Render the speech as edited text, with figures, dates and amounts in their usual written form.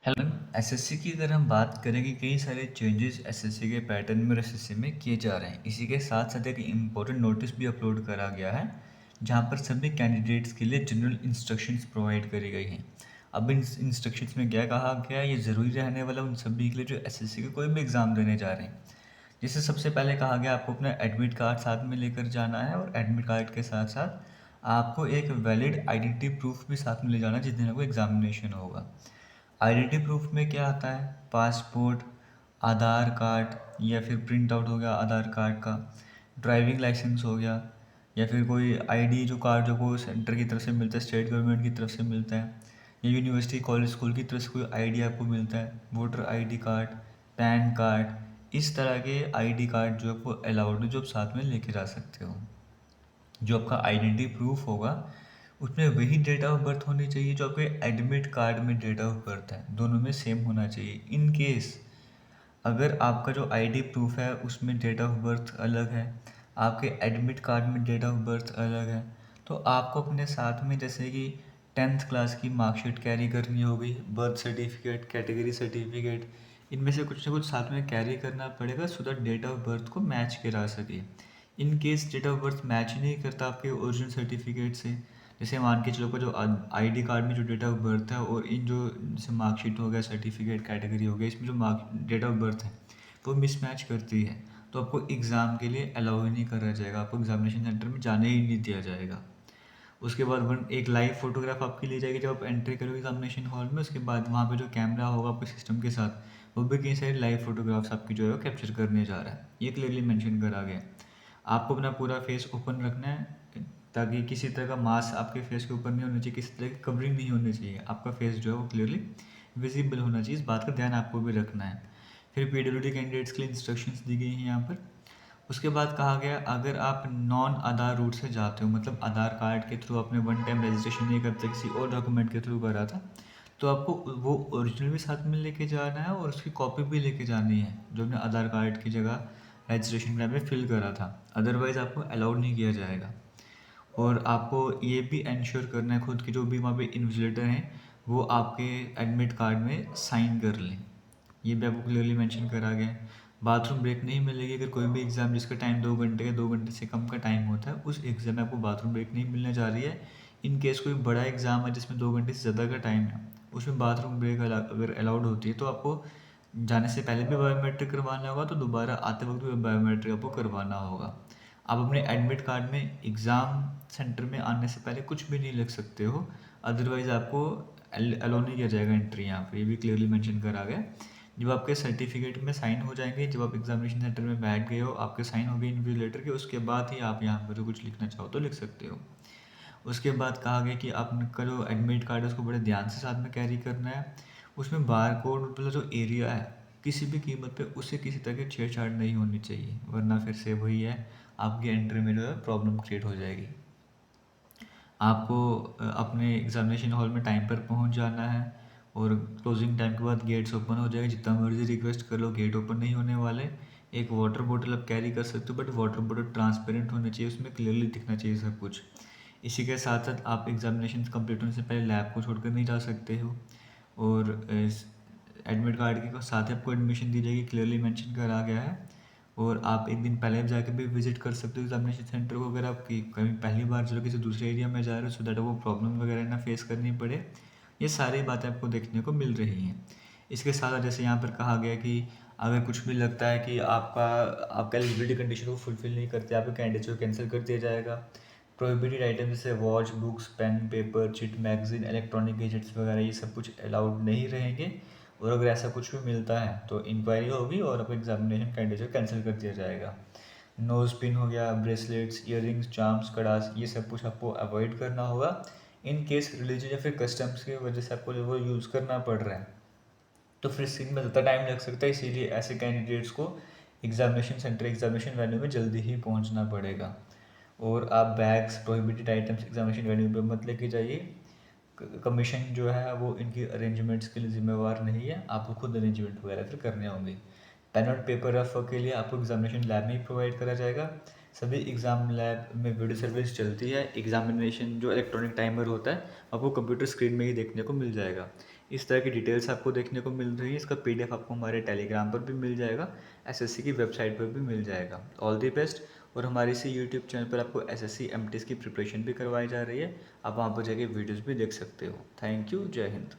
Hello. SSC की अगर हम बात करें कि कई सारे चेंजेस एसएससी के पैटर्न में और एसएससी में किए जा रहे हैं, इसी के साथ साथ एक इम्पोर्टेंट नोटिस भी अपलोड करा गया है जहां पर सभी कैंडिडेट्स के लिए जनरल इंस्ट्रक्शंस प्रोवाइड करी गई हैं। अब इन इंस्ट्रक्शंस में क्या कहा गया है, ये ज़रूरी रहने वाला उन सभी के लिए जो एसएससी के कोई भी एग्ज़ाम देने जा रहे हैं। जैसे सबसे पहले कहा गया आपको अपना एडमिट कार्ड साथ में लेकर जाना है, और एडमिट कार्ड के साथ साथ आपको एक वैलिड आइडेंटिटी प्रूफ भी साथ में ले जाना है जिस दिन आपको एग्जामिनेशन होगा। आइडेंटिटी प्रूफ में क्या आता है? पासपोर्ट, आधार कार्ड, या फिर प्रिंट आउट हो गया आधार कार्ड का, ड्राइविंग लाइसेंस हो गया, या फिर कोई आईडी जो कार्ड जो को सेंटर की तरफ से मिलता है, स्टेट गवर्नमेंट की तरफ से मिलता है, या यूनिवर्सिटी कॉलेज स्कूल की तरफ से कोई आईडी आपको मिलता है, voter ID card, pan card, इस तरह के आईडी कार्ड जो आपको अलाउड है, जो आप साथ में लेके जा सकते हो। जो आपका आइडेंटिटी प्रूफ होगा उसमें वही डेट ऑफ बर्थ होनी चाहिए जो आपके एडमिट कार्ड में डेट ऑफ बर्थ है, दोनों में सेम होना चाहिए। इन केस अगर आपका जो आईडी प्रूफ है उसमें डेट ऑफ बर्थ अलग है, आपके एडमिट कार्ड में डेट ऑफ बर्थ अलग है, तो आपको अपने साथ में जैसे कि 10th क्लास की मार्कशीट कैरी करनी होगी, बर्थ सर्टिफिकेट, कैटेगरी सर्टिफिकेट, इनमें से कुछ ना कुछ साथ में कैरी करना पड़ेगा so that date of birth को मैच करा सके। In case date of birth match नहीं करता आपके ओरिजिनल सर्टिफिकेट से, जैसे मान के चलो को जो आईडी कार्ड में जो डेट ऑफ बर्थ है और इन जो जैसे मार्कशीट हो गया, सर्टिफिकेट, कैटेगरी हो गया, इसमें जो मार्क डेट ऑफ बर्थ है वो मिसमैच करती है, तो आपको एग्ज़ाम के लिए अलाउ ही नहीं करा जाएगा, आपको एग्जामिनेशन सेंटर में जाने ही नहीं दिया जाएगा। उसके बाद वन एक लाइव फोटोग्राफ आपकी ली जाएगी जब आप एंट्री करोगे एग्जामिनेशन हॉल में। उसके बाद वहाँ पे जो कैमरा होगा आपके सिस्टम के साथ, वो भी कई सारे लाइव फोटोग्राफ्स आपकी जो है वो कैप्चर करने जा रहा है, ये क्लियरली मेंशन करा गया है। आपको अपना पूरा फेस ओपन रखना है ताकि किसी तरह का मास्क आपके फेस के ऊपर नहीं होना चाहिए, किसी तरह की कवरिंग नहीं होनी चाहिए, आपका फेस जो है वो क्लियरली विजिबल होना चाहिए, इस बात का ध्यान आपको भी रखना है। फिर पीडब्ल्यूडी कैंडिडेट्स के लिए इंस्ट्रक्शंस दी गई हैं यहाँ पर। उसके बाद कहा गया अगर आप नॉन आधार रूट से जाते हो, मतलब आधार कार्ड के थ्रू आपने वन टाइम रजिस्ट्रेशन नहीं करते, किसी और डॉक्यूमेंट के थ्रू करा था, तो आपको वो ओरिजिनल भी साथ में लेके जाना है और उसकी कॉपी भी लेके जानी है जो आपने आधार कार्ड की जगह रजिस्ट्रेशन टाइम में फिल करा था, अदरवाइज़ आपको अलाउड नहीं किया जाएगा। और आपको ये भी इंश्योर करना है खुद की जो भी वहाँ पे इन्विजिलेटर हैं वो आपके एडमिट कार्ड में साइन कर लें, ये भी आपको क्लियरली मेंशन करा गया है। बाथरूम ब्रेक नहीं मिलेगी, अगर कोई भी एग्ज़ाम जिसका टाइम 2 घंटे का 2 घंटे से कम का टाइम होता है उस एग्ज़ाम में आपको बाथरूम ब्रेक नहीं मिलने जा रही है। इन केस कोई बड़ा एग्ज़ाम है जिसमें 2 घंटे से ज़्यादा का टाइम है, उसमें बाथरूम ब्रेक अगर अलाउड होती है तो आपको जाने से पहले भी बायोमेट्रिक करवाना होगा, तो दोबारा आते वक्त भी बायोमेट्रिक आपको करवाना होगा। आप अपने एडमिट कार्ड में एग्ज़ाम सेंटर में आने से पहले कुछ भी नहीं लिख सकते हो, अदरवाइज़ आपको अलाउ नहीं किया जाएगा एंट्री, यहाँ पे ये भी क्लियरली मेंशन करा गया है। जब आपके सर्टिफिकेट में साइन हो जाएंगे, जब आप एग्जामिनेशन सेंटर में बैठ गए हो, आपके साइन हो गए इन्विजिलेटर के, उसके बाद ही आप यहाँ पर जो कुछ लिखना चाहो तो लिख सकते हो। उसके बाद कहा गया कि आपका जो एडमिट कार्ड है उसको बड़े ध्यान से साथ में कैरी करना है, उसमें बार कोड वाला जो एरिया है किसी भी कीमत पे उससे किसी तरह की छेड़छाड़ नहीं होनी चाहिए, वरना फिर से वही है, आपकी एंट्री में जो है प्रॉब्लम क्रिएट हो जाएगी। आपको अपने एग्जामिनेशन हॉल में टाइम पर पहुंच जाना है, और क्लोजिंग टाइम के बाद गेट्स ओपन हो जाएंगे, जितना मर्जी रिक्वेस्ट कर लो गेट ओपन नहीं होने वाले। एक वाटर बोतल आप कैरी कर सकते हो, बट वाटर बोतल ट्रांसपेरेंट होना चाहिए, उसमें क्लियरली दिखना चाहिए सब कुछ। इसी के साथ साथ आप एग्जामिनेशन कंप्लीट होने से पहले लैब को छोड़कर नहीं जा सकते हो, और एडमिट कार्ड के साथ ही आपको एडमिशन दी जाएगी, क्लियरली मेंशन करा गया है। और आप एक दिन पहले जाकर भी विजिट कर सकते हो एग्जामिनेशन सेंटर को, अगर आप कहीं पहली बार चलो किसी दूसरे एरिया में जा रहे हो, सो दैट वो प्रॉब्लम वगैरह ना फेस करनी पड़े। ये सारी बातें आपको देखने को मिल रही हैं। इसके साथ साथ जैसे यहाँ पर कहा गया कि अगर कुछ भी लगता है कि आपका एलिजिबिलिटी कंडीशन को फुलफिल नहीं करते, आपके कैंडिडेट को कैंसिल कर दिया जाएगा। प्रोहिबिटेड आइटम जैसे watch, books, pen, paper, chit, magazine, electronic gadgets वगैरह ये सब कुछ अलाउड नहीं रहेंगे, और अगर ऐसा कुछ भी मिलता है तो इंक्वायरी होगी और आपका एग्जामिनेशन कैंडिडेट कैंसिल कर दिया जाएगा। नोज पिन हो गया, ब्रेसलेट्स, ईयरिंग्स, चार्म्स, कड़ास, ये सब कुछ आपको अवॉइड करना होगा। इन केस रिलीजन या फिर कस्टम्स की वजह से आपको वो यूज़ करना पड़ रहा है तो फिर सीन में ज़्यादा टाइम लग सकता है, इसीलिए ऐसे कैंडिडेट्स को एग्जामिनेशन सेंटर, एग्जामिनेशन वेन्यू में जल्दी ही पहुंचना पड़ेगा। और आप bags, prohibited items examination venue पे मत लेके जाइए। कमीशन जो है वो इनकी अरेंजमेंट्स के लिए जिम्मेवार नहीं है, आपको खुद अरेंजमेंट वगैरह फिर करने होंगे। पेन और पेपर रेफर के लिए आपको एग्जामिनेशन लैब में ही प्रोवाइड करा जाएगा। सभी एग्ज़ाम लैब में वीडियो सर्विस चलती है, एग्जामिनेशन जो इलेक्ट्रॉनिक टाइमर होता है आपको कंप्यूटर स्क्रीन में ही देखने को मिल जाएगा। इस तरह की डिटेल्स आपको देखने को मिल रही है। इसका पीडीएफ आपको हमारे टेलीग्राम पर भी मिल जाएगा, एसएससी की वेबसाइट पर भी मिल जाएगा। All the best. और हमारे इसी यूट्यूब चैनल पर आपको एसएससी एमटीएस की प्रिपरेशन भी करवाई जा रही है, आप वहाँ पर जाके वीडियोज़ भी देख सकते हो। Thank you. जय हिंद।